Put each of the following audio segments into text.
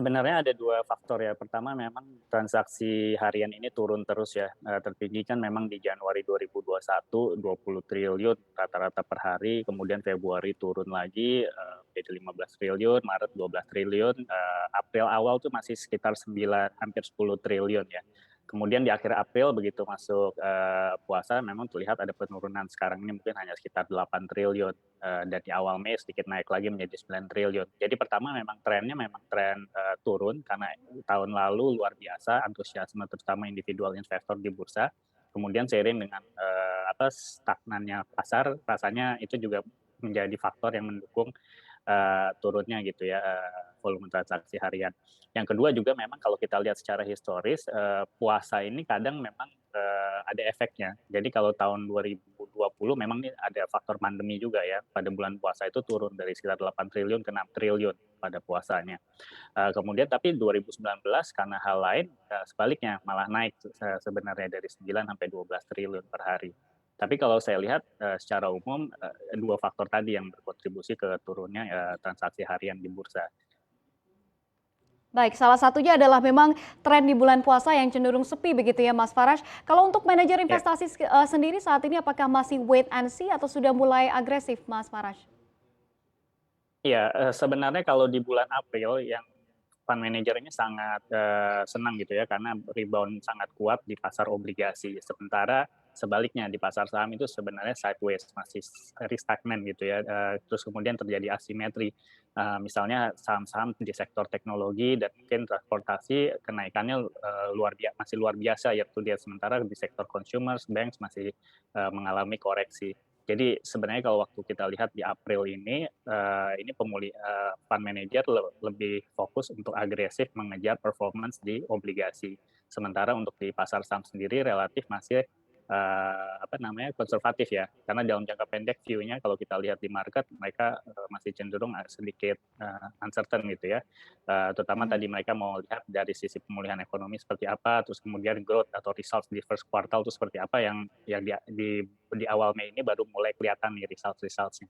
Sebenarnya ada 2 faktor ya. Pertama memang transaksi harian ini turun terus ya, tertinggi kan memang di Januari 2021 20 triliun rata-rata per hari, kemudian Februari turun lagi, jadi 15 triliun, Maret 12 triliun, April awal tuh masih sekitar 9 hampir 10 triliun ya. Kemudian di akhir April begitu masuk, puasa memang terlihat ada penurunan, sekarang ini mungkin hanya sekitar 8 triliun, dan di awal Mei sedikit naik lagi menjadi 9 triliun. Jadi pertama memang trennya memang tren, turun karena tahun lalu luar biasa antusiasme terutama individual investor di bursa, kemudian seiring dengan, stagnannya pasar, rasanya itu juga menjadi faktor yang mendukung, turunnya gitu ya, volume transaksi harian. Yang kedua juga memang kalau kita lihat secara historis, puasa ini kadang memang, ada efeknya. Jadi kalau tahun 2020 memang nih ada faktor pandemi juga ya, pada bulan puasa itu turun dari sekitar 8 triliun ke 6 triliun pada puasanya. Kemudian tapi 2019 karena hal lain, sebaliknya malah naik sebenarnya dari 9 sampai 12 triliun per hari. Tapi kalau saya lihat, secara umum, 2 faktor tadi yang berkontribusi ke turunnya, transaksi harian di bursa. Baik, salah satunya adalah memang tren di bulan puasa yang cenderung sepi begitu ya Mas Faraj. Kalau untuk manajer Ya. investasi sendiri saat ini apakah masih wait and see atau sudah mulai agresif Mas Faraj? Iya, sebenarnya kalau di bulan April yang fund manager ini sangat, senang gitu ya karena rebound sangat kuat di pasar obligasi. Sementara sebaliknya di pasar saham itu sebenarnya sideways, masih stagnan gitu ya, terus kemudian terjadi asimetri. Misalnya saham-saham di sektor teknologi dan mungkin transportasi kenaikannya, masih luar biasa ya tuh dia, sementara di sektor consumers, banks masih, mengalami koreksi. Jadi sebenarnya kalau waktu kita lihat di April ini fund manager lebih fokus untuk agresif mengejar performance di obligasi. Sementara untuk di pasar saham sendiri relatif masih, konservatif ya. Karena dalam jangka pendek view-nya kalau kita lihat di market mereka, masih cenderung sedikit, uncertain gitu ya. Terutama Mhm. tadi mereka mau lihat dari sisi pemulihan ekonomi seperti apa, terus kemudian growth atau results di first quartal itu seperti apa yang di awal Mei ini baru mulai kelihatan nih results-nya.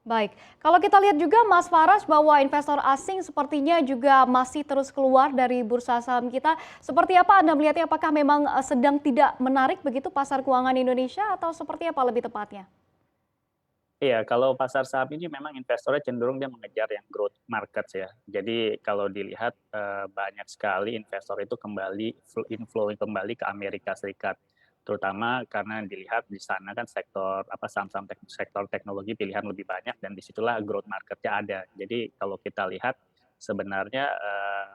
Baik, kalau kita lihat juga Mas Faraj bahwa investor asing sepertinya juga masih terus keluar dari bursa saham kita. Seperti apa Anda melihatnya? Apakah memang sedang tidak menarik begitu pasar keuangan Indonesia atau seperti apa lebih tepatnya? Iya, kalau pasar saham ini memang investornya cenderung dia mengejar yang growth markets ya. Jadi kalau dilihat, banyak sekali investor itu kembali inflow kembali ke Amerika Serikat. Terutama karena dilihat di sana kan saham-saham sektor teknologi pilihan lebih banyak dan disitulah growth marketnya ada. Jadi kalau kita lihat sebenarnya,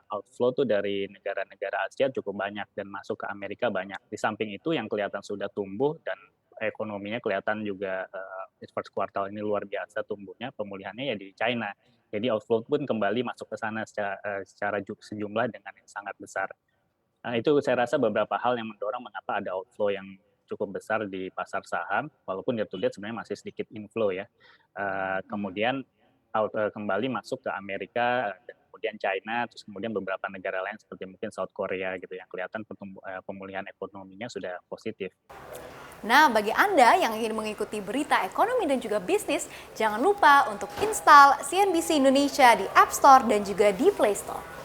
outflow tuh dari negara-negara Asia cukup banyak dan masuk ke Amerika banyak. Di samping itu yang kelihatan sudah tumbuh dan ekonominya kelihatan juga, first quartal ini luar biasa tumbuhnya, pemulihannya ya di China. Jadi outflow pun kembali masuk ke sana secara sejumlah dengan yang sangat besar. Itu saya rasa beberapa hal yang mendorong mengapa ada outflow yang cukup besar di pasar saham, walaupun year to date sebenarnya masih sedikit inflow ya. Mhm. Kemudian kembali masuk ke Amerika, dan kemudian China, terus kemudian beberapa negara lain seperti mungkin South Korea gitu yang kelihatan pemulihan ekonominya sudah positif. Nah, bagi Anda yang ingin mengikuti berita ekonomi dan juga bisnis, jangan lupa untuk install CNBC Indonesia di App Store dan juga di Play Store.